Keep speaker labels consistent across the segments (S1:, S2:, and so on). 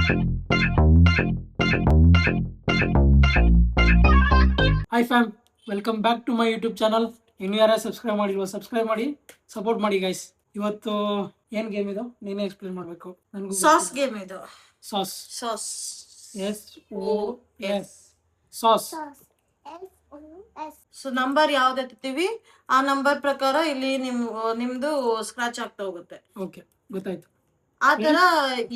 S1: Hi fam, welcome back to my YouTube channel. ಇನ್ನು ಯಾರು subscribe ಮಾಡಿಲ್ವ, ಸಬ್ಸ್ಕ್ರೈಬ್ ಮಾಡಿ, ಸಪೋರ್ಟ್ ಮಾಡಿ ಗೈಸ್. ಇವತ್ತು ಏನ್ ಗೇಮ್ ಇದು ನೀನೇ ಎಕ್ಸ್ಪ್ಲೇನ್ ಮಾಡಬೇಕು. ನನಗೂ
S2: ಸಾಸ್ ಗೇಮ್ ಇದು.
S1: SOS
S2: SOS
S1: SOS SOS.
S2: So number ಯಾವ್ದು ಎತ್ತೀವಿ ಆ ನಂಬರ್ ಪ್ರಕಾರ ಇಲ್ಲಿ ನಿಮ್ದು ಸ್ಕ್ರಾಚ್ ಆಗ್ತಾ ಹೋಗುತ್ತೆ.
S1: ಓಕೆ, ಗೊತ್ತಾಯ್ತು.
S2: ಆ ತರ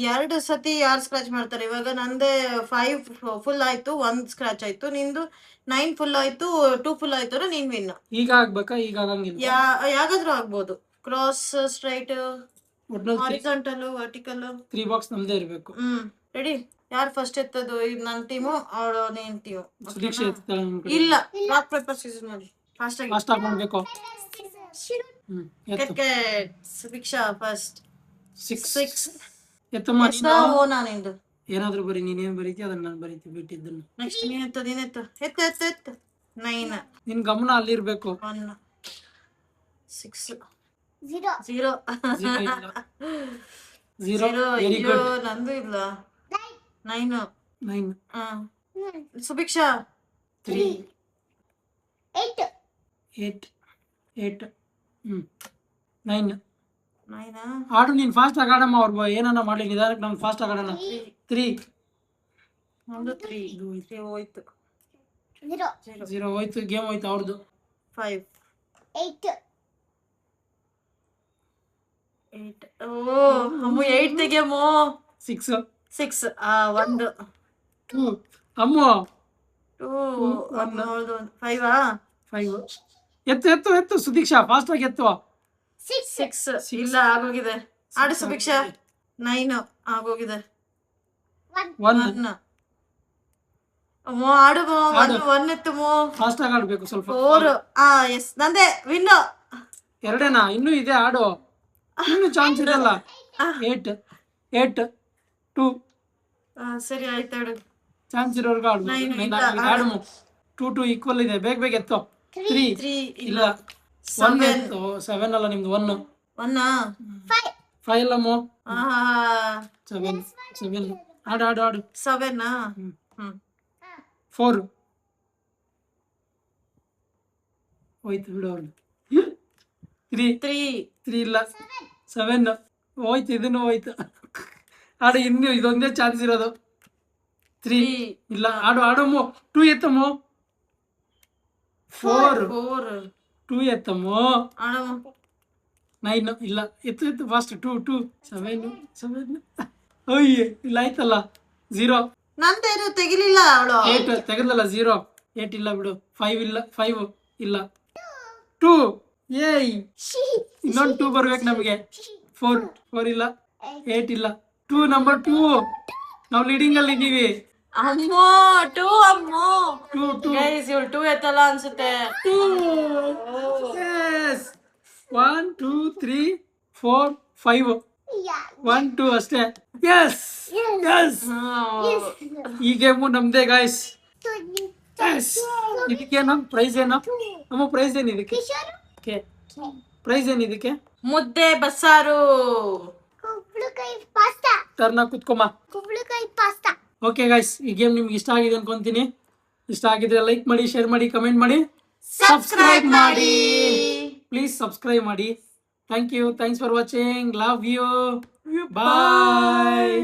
S2: 2 ಸತಿ ಯಾರು ಸ್ಕ್ರಾಚ್ ಮಾಡ್ತಾರೆ. ಇವಾಗ ನಂದೇ 5 ಫುಲ್ ಆಯ್ತು, 1 ಸ್ಕ್ರಾಚ್ ಆಯ್ತು. ನಿಂದು 9 ಫುಲ್ ಆಯ್ತು, 2 ಫುಲ್ ಆಯ್ತು, ನೀನ್ ವಿನ್.
S1: ಈಗ ಆಗ್ಬೇಕಾ? ಈಗ ಆಗಂಗಿಲ್ಲ,
S2: ಯಾಗಾದ್ರೂ ಆಗ್ಬೋದು. ಕ್ರಾಸ್, ಸ್ಟ್ರೈಟ್,
S1: ಒಟ್ನಲ್ಲಿ
S2: ಹಾರಿಜಾಂಟಲ್, ವರ್ಟಿಕಲ್
S1: 3 ಬಾಕ್ಸ್ ನಮ್ದೇ ಇರಬೇಕು.
S2: ರೆಡಿ? ಯಾರು ಫಸ್ಟ್ ಎತ್ತದು? ಇದು ನನ್ನ ಟೀಮು, ಅವಳು ನಿನ್ ಟೀಮು.
S1: ಸುದೀಕ್ಷೆ ಎತ್ತಾಳೆ ನಮ್ ಕಡೆ.
S2: ಇಲ್ಲ, ರಾಕ್ ಪೇಪರ್ ಸೀಸನ್ ಮಾಡಿ ಫಾಸ್ಟ್ ಆಗಿ.
S1: ಫಾಸ್ಟ್ ಆಗಿ ಮಾಡ್ಬೇಕು.
S2: ಸುಭಿಕ್ಷಾ ಫಸ್ಟ್.
S1: 6 ಎತ್ತಮ್ಮ.
S2: ನಿಂದು
S1: ಏನಾದ್ರೂ ಬರೀ, ನೀನೇನ್ ಬರೀತಿ ಅದನ್ನ ನಾನು ಬರೀತಿ ಬಿಟ್ಟಿದ್ದನ್ನು.
S2: ನೆಕ್ಸ್ಟ್ ನೀನ್ ಎತ್ತ 9.
S1: ನಿನ್ ಗಮನ ಅಲ್ಲಿರ್ಬೇಕು.
S2: 1 6 0
S1: ವೆರಿ ಗುಡ್.
S2: ನಂದು ಇಲ್ಲ 9.
S1: 9
S2: ಸುಭಿಕ್ಷಾ
S1: 3 8 9. ಆಡು ನೀನ್ ಫಾಸ್ಟ್ ಆಗಿ ಆಡಮ್ಮ. ಅವ್ರು ಏನನ್ನ ಮಾಡ್ಲಿ, ನಿಧಾನಕ್ಕೆ ನಮ್ಗೆ ಫಾಸ್ಟ್ ಆಗಿ ಆಡೋಣ. 3
S2: ಒಂದು 3 ಹೋಯ್ತು.
S1: 0 ಹೋಯ್ತು, ಗೇಮ್ ಹೋಯ್ತು ಅವ್ರದ್ದು.
S2: 5 8 ಅಮ್ಮು 8 ತೆಗಿಯಮ್ಮು. 6 1
S1: 2 ಅಮ್ಮು
S2: 2 5
S1: ಎತ್ತು ಸುದೀಕ್ಷಾ, ಫಾಸ್ಟ್ ಆಗಿ ಎತ್ತು.
S2: 6 ಇಲ್ಲ, ಆಗೋಗಿದೆ. ಆಡು ಸುಭಿಕ್ಷಾ. 9 ಆಗೋಗಿದೆ. 1 ಅಮ್ಮು ಆಡು. 1 ಎತ್ತು ಮೋ,
S1: ಫಾಸ್ಟ್ ಆಗಿ ಆಡ್ಬೇಕು ಸ್ವಲ್ಪ.
S2: 4 ಎಸ್ ನಂದೇ ವಿನ್.
S1: 2 ಇನ್ನೂ ಇದೆ, ಆಡು. ಇನ್ನು ಚಾನ್ಸ್ ಇರಲ್ಲ. 8 2
S2: ಸರಿ ಆಯ್ತು, ಆಡು.
S1: ಚಾನ್ಸ್ ಇರೋರ್ಗು ಆಡು. 2 ಈಕ್ವಲ್ ಇದೆ. ಬೇಗ ಎತ್ತು. 3 ಇಲ್ಲ. 1 ಎತ್ತು. 7 ಅಲ್ಲ ನಿಮ್ದು. 1 5 ಅಲ್ಲಮ್ಮ. 7 ಆಡು.
S2: 7
S1: 4 ಹೋಯ್ತು, ಬಿಡು ಅವ್ರು. 3 ಇಲ್ಲ. 7 ಹೋಯ್ತು, ಇದನ್ನು ಹೋಯ್ತು. ಆಡು, ಇನ್ನು ಇದೊಂದೇ ಚಾನ್ಸ್ ಇರೋದು. 3 ಇಲ್ಲ. ಆಡಮ್ಮ. 2 ಎತ್ತಮ್ಮ. 4 2 ಎತ್ತಮ್ಮ. 9 ಇಲ್ಲ. ಎತ್ತು ಫಾಸ್ಟ್. 2 7 ಅಯ್ಯ, ಇಲ್ಲ ಆಯ್ತಲ್ಲ. 0
S2: ನಂದೇನು ತೆಗಿಲಿಲ್ಲ ಅವಳು.
S1: 8 ತೆಗೆದಲ್ಲ. 0 8 ಇಲ್ಲ, ಬಿಡು. 5 ಇಲ್ಲ. 5 ಇಲ್ಲ. 2 ಏಯ್, ಇನ್ನೊಂದು 2 ಬರ್ಬೇಕು ನಮಗೆ. 4 ಇಲ್ಲ. 8 ಇಲ್ಲ. 2 ನಂಬರ್ 2 ನಾವು ಲೀಡಿಂಗ್ ಅಲ್ಲಿ ಇದೀವಿ.
S2: ಅಮ್ಮೋ 2 ಅಮ್ಮೋ
S1: 2
S2: ಗೈಸ್, ಇವಳು 2 ಎತ್ತಲ್ಲ ಅನ್ಸುತ್ತೆ.
S1: 1 2 3 4 5 1 2 ಅಷ್ಟೇ. ಎಸ್ ಈ ಗೇಮು ನಮ್ದೇ ಗಾಯ್ಸ್. ಇದಕ್ಕೆ ನಮ್ ಪ್ರೈಸ್ ಏನು? ನಮ್ಮ ಪ್ರೈಸ್ ಏನು ಇದಕ್ಕೆ? ಪ್ರೈಸ್ ಏನು ಇದಕ್ಕೆ?
S2: ಮುದ್ದೆ ಬಸ್ಸಾರು.
S1: ಟರ್ನ ಕುತ್ಕೊಮ್ಮ. ಓಕೆ ಗಾಯ್ಸ್, ಈ ಗೇಮ್ ನಿಮ್ಗೆ ಇಷ್ಟ ಆಗಿದೆ ಅನ್ಕೊಂತೀನಿ. ಇಷ್ಟ ಆಗಿದ್ರೆ ಲೈಕ್ ಮಾಡಿ, ಶೇರ್ ಮಾಡಿ, ಕಮೆಂಟ್ ಮಾಡಿ, ಸಬ್ಸ್ಕ್ರೈಬ್ ಮಾಡಿ. ಪ್ಲೀಸ್ ಸಬ್ಸ್ಕ್ರೈಬ್ ಮಾಡಿ. Thank you. Thanks for watching. Love you. Bye.